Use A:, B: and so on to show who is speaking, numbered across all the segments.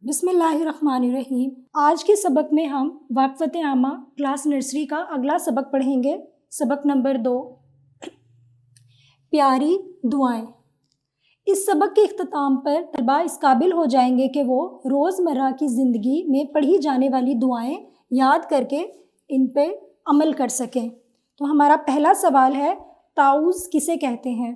A: बिस्मिल्लाहिर्रहमानिर्रहीम। आज के सबक में हम वाक़फ़त आमा क्लास नर्सरी का अगला सबक पढ़ेंगे। सबक नंबर 2, प्यारी दुआएं। इस सबक के इख्तिताम पर तलबा इस काबिल हो जाएंगे कि वो रोज़मर्रा की ज़िंदगी में पढ़ी जाने वाली दुआएं याद करके इन पे अमल कर सकें। तो हमारा पहला सवाल है, ताऊज़ किसे कहते हैं?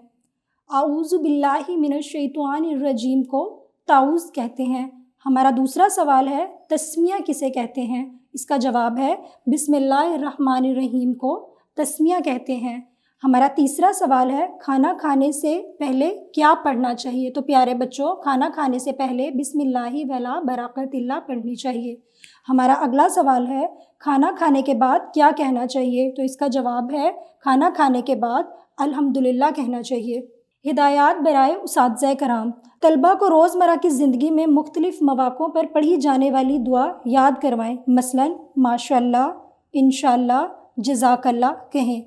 A: आऊज़ु बिल्लाहि मिनश शैतानिर रजीम को ताऊज़ कहते हैं। हमारा दूसरा सवाल है, तस्मिया किसे कहते हैं? इसका जवाब है बिस्मिल्लाहिर्रहमानिर्रहीम को तस्मिया कहते हैं। हमारा तीसरा सवाल है, खाना खाने से पहले क्या पढ़ना चाहिए? तो प्यारे बच्चों, खाना खाने से पहले बिस्मिल्लाहि वला बरकतिल्लाह पढ़नी चाहिए। हमारा अगला सवाल है, खाना खाने के बाद क्या कहना चाहिए? तो इसका जवाब है खाना खाने के बाद अल्हम्दुलिल्लाह कहना चाहिए। हिदायत बराए उसातिज़ा कराम। तलबा को रोज़मर्रा की ज़िंदगी में मुख्तलिफ़ मौक़ों पर पढ़ी जाने वाली दुआ याद करवाएं। मसलन माशाअल्लाह, इंशाअल्लाह, जज़ाकल्लाह कहें।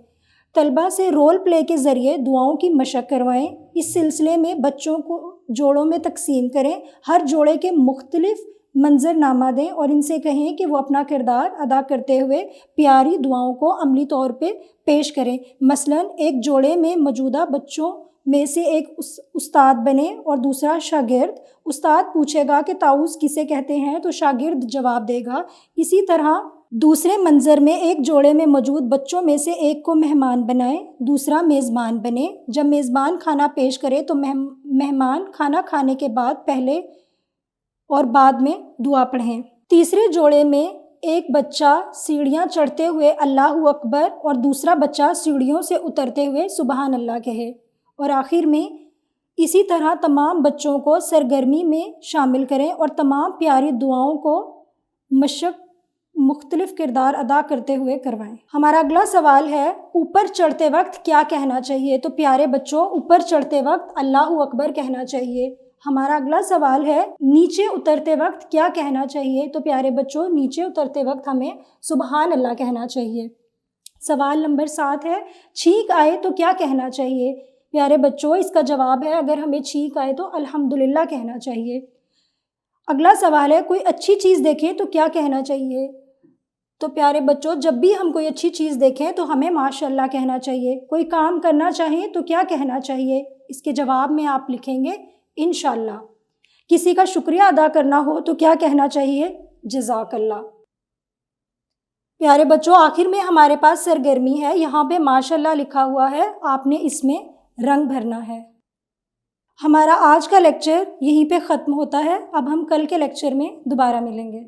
A: तलबा से रोल प्ले के ज़रिए दुआओं की मशक़ करवाएं। इस सिलसिले में बच्चों को जोड़ों में तकसीम करें, हर जोड़े के मुख्तलिफ़ मंजरनामा दें और इनसे कहें कि वो अपना किरदार अदा करते हुए प्यारी दुआओं को अमली तौर पे पेश करें। मसलन एक जोड़े में मौजूदा बच्चों में से एक उस्ताद बने और दूसरा शागिर्द। उस्ताद पूछेगा कि ताऊज़ किसे कहते हैं, तो शागिर्द जवाब देगा। इसी तरह दूसरे मंज़र में एक जोड़े में मौजूद बच्चों में से एक को मेहमान बनाएं, दूसरा मेज़बान बने। जब मेज़बान खाना पेश करे तो मेहमान खाना खाने के बाद पहले और बाद में दुआ पढ़ें। तीसरे जोड़े में एक बच्चा सीढ़ियाँ चढ़ते हुए अल्लाहु अकबर और दूसरा बच्चा सीढ़ियों से उतरते हुए सुबहान अल्लाह कहे। और आखिर में इसी तरह तमाम बच्चों को सरगर्मी में शामिल करें और तमाम प्यारी दुआओं को मशक़ मुख्तलिफ़ किरदार अदा करते हुए करवाएं। हमारा अगला सवाल है, ऊपर चढ़ते वक्त क्या कहना चाहिए? तो प्यारे बच्चों, ऊपर चढ़ते वक्त अल्लाहु अकबर कहना चाहिए। हमारा अगला सवाल है, नीचे उतरते वक्त क्या कहना चाहिए? तो प्यारे बच्चों, नीचे उतरते वक्त हमें सुबहान अल्लाह कहना चाहिए। सवाल नंबर 7 है, छींक आए तो क्या कहना चाहिए? प्यारे बच्चों, इसका जवाब है, अगर हमें छींक आए तो अल्हम्दुलिल्लाह कहना चाहिए। अगला सवाल है, कोई अच्छी चीज़ देखें तो क्या कहना चाहिए? तो प्यारे बच्चों, जब भी हम कोई अच्छी चीज़ देखें तो हमें माशाअल्लाह कहना चाहिए। कोई काम करना चाहें तो क्या कहना चाहिए? इसके जवाब में आप लिखेंगे इंशाअल्लाह। किसी का शुक्रिया अदा करना हो तो क्या कहना चाहिए? जज़ाकल्लाह। प्यारे बच्चों, आखिर में हमारे पास सरगर्मी है। यहाँ पे माशाअल्लाह लिखा हुआ है, आपने इसमें रंग भरना है। हमारा आज का लेक्चर यहीं पे ख़त्म होता है। अब हम कल के लेक्चर में दोबारा मिलेंगे।